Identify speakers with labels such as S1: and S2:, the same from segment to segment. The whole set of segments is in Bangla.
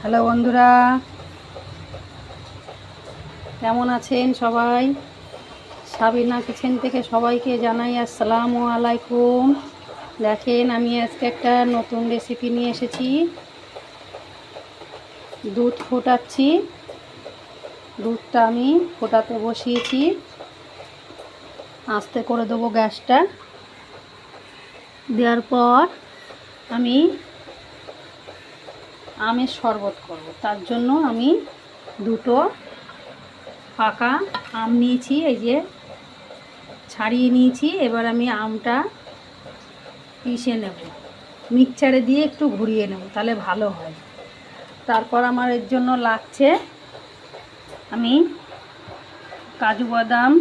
S1: হ্যালো বন্ধুরা, কেমন আছেন সবাই? সাবিনা কিচেন থেকে সবাইকে জানাই আসসালামু আলাইকুম। দেখেন, আমি আজকে একটা নতুন রেসিপি নিয়ে এসেছি। দুধ ফোটাচ্ছি। দুধটা আমি ফোটাতে বসিয়েছি। আস্তে করে দেবো গ্যাসটা। দেওয়ার পর আমি আমের শরবত করব। তার জন্য আমি দুটো পাকা আম নিয়েছি, এই যে ছাড়িয়ে নিয়েছি। এবার আমি আমটা পিষে নেব, মিক্সচারে দিয়ে একটু ঘুরিয়ে নেব, তাহলে ভালো হয়। তারপর আমার এর জন্য লাগছে, আমি কাজু বাদাম,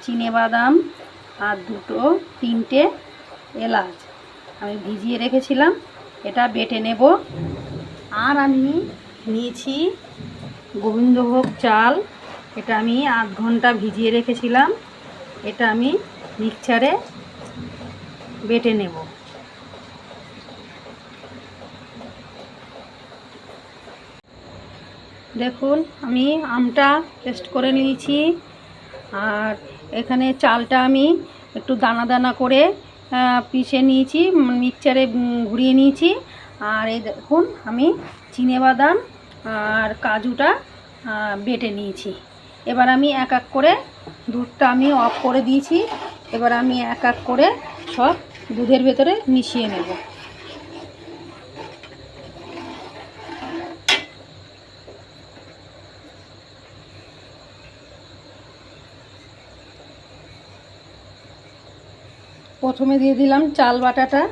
S1: চিনে বাদাম আর তিনটে এলাচ আমি ভিজিয়ে রেখেছিলাম, এটা বেটে নেব। আর আমি নিয়েছি গোবিন্দভোগ চাল, এটা আমি আধ ঘন্টা ভিজিয়ে রেখেছিলাম, এটা আমি মিক্সচারে বেটে নেব। দেখুন, আমি আমটা পেস্ট করে নিয়েছি। আর এখানে চালটা আমি একটু দানা দানা করে পিষে নিয়েছি, মিক্সচারে ঘুরিয়ে নিয়েছি। আর এই দেখুন, আমি চিনেবাদাম আর কাজুটা বেটে নিয়েছি। এবার আমি এক এক করে, দুধটা আমি অফ করে দিয়েছি, এবার আমি এক এক করে সব দুধের ভেতরে মিশিয়ে নেব। প্রথমে দিয়ে দিলাম চাল বাটাটা,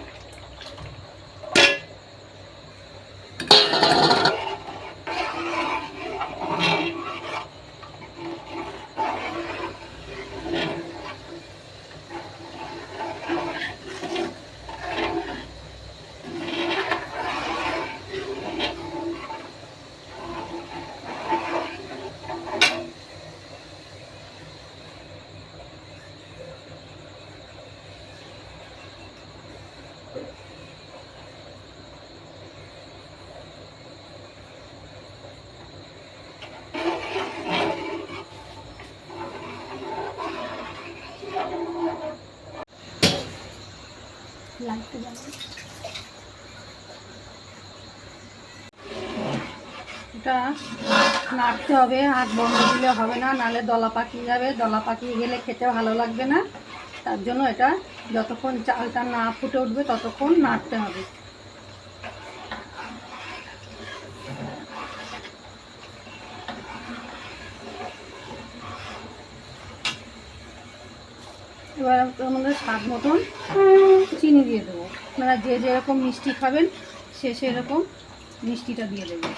S1: এটা নাড়তে হবে, হাত বন্ধ দিলে হবে না, নাহলে দলা পাকিয়ে যাবে। দলা পাকিয়ে গেলে খেতে ভালো লাগবে না। তার জন্য এটা যতক্ষণ চালটা না ফুটে উঠবে ততক্ষণ নাড়তে হবে। এবার আমাদের স্বাদ মতন চিনি দিয়ে দেবো। আপনারা যে যেরকম মিষ্টি খাবেন সে সেরকম মিষ্টিটা দিয়ে দেবেন।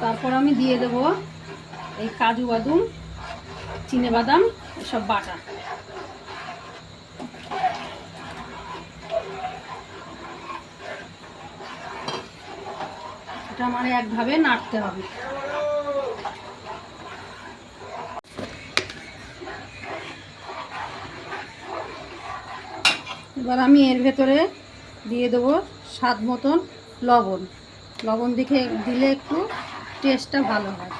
S1: তারপর আমি দিয়ে দেব এই কাজু বাদাম, চিনে বাদাম এসব বাটা। এটা আমার একভাবে নাড়তে হবে। এবার আমি এর ভেতরে দিয়ে দেবো স্বাদ মতন লবণ। লবণ দিলে একটু টেস্টটা ভালো হয়।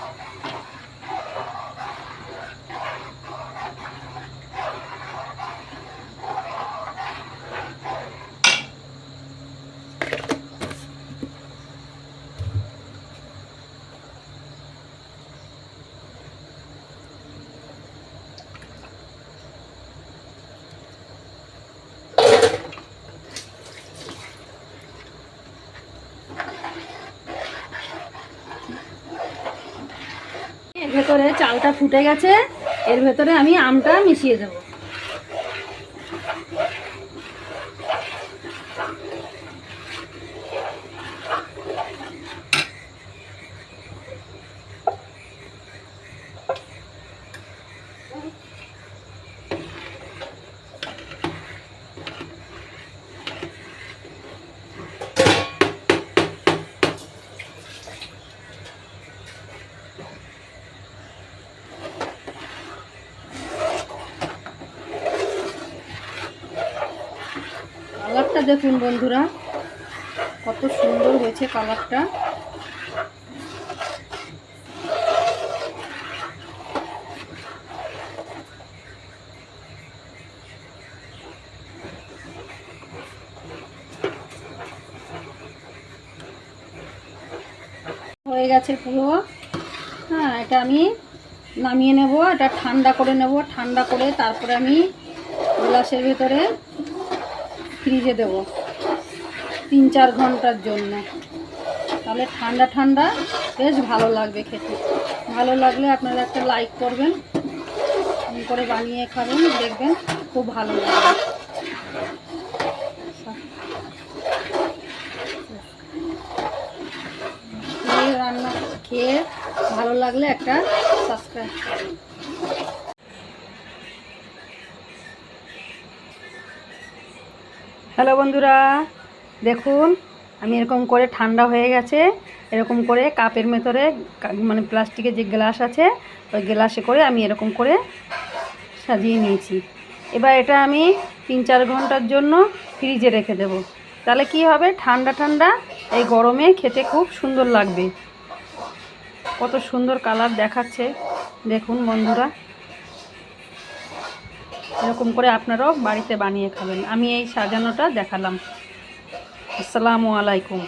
S1: ভেতরে চালটা ফুটে গেছে, এর ভেতরে আমি আমটা মিশিয়ে দেব। কালারটা দেখুন বন্ধুরা, কত সুন্দর হয়েছে কালারটা। হয়ে গেছে পুরো। হ্যাঁ, এটা আমি নামিয়ে নেব, এটা ঠান্ডা করে নেব। ঠান্ডা করে তারপরে আমি গ্লাসের ভেতরে ফ্রিজে দেব 3-4 ঘন্টার জন্য। তাহলে ঠান্ডা ঠান্ডা বেশ ভালো লাগবে খেতে। ভালো লাগলে আপনারা একটা লাইক করবেন, করে বানিয়ে খাবেন, দেখবেন খুব ভালো লাগবে। রান্না খেয়ে ভালো লাগলে একটা সাবস্ক্রাইব করবেন। হ্যালো বন্ধুরা, দেখুন আমি এরকম করে ঠান্ডা হয়ে গেছে, এরকম করে কাপের ভেতরে মানে প্লাস্টিকের যে গ্লাস আছে ওই গ্লাসে করে আমি এরকম করে সাজিয়ে নিয়েছি। এবার এটা আমি 3-4 ঘন্টার জন্য ফ্রিজে রেখে দেব। তাহলে কি হবে, ঠান্ডা ঠান্ডা এই গরমে খেতে খুব সুন্দর লাগবে। কত সুন্দর কালার দেখাচ্ছে দেখুন বন্ধুরা। এরকম করে আপনারাও বাড়িতে বানিয়ে খাবেন। আমি এই সাজানোটা দেখালাম। আসসালামু আলাইকুম।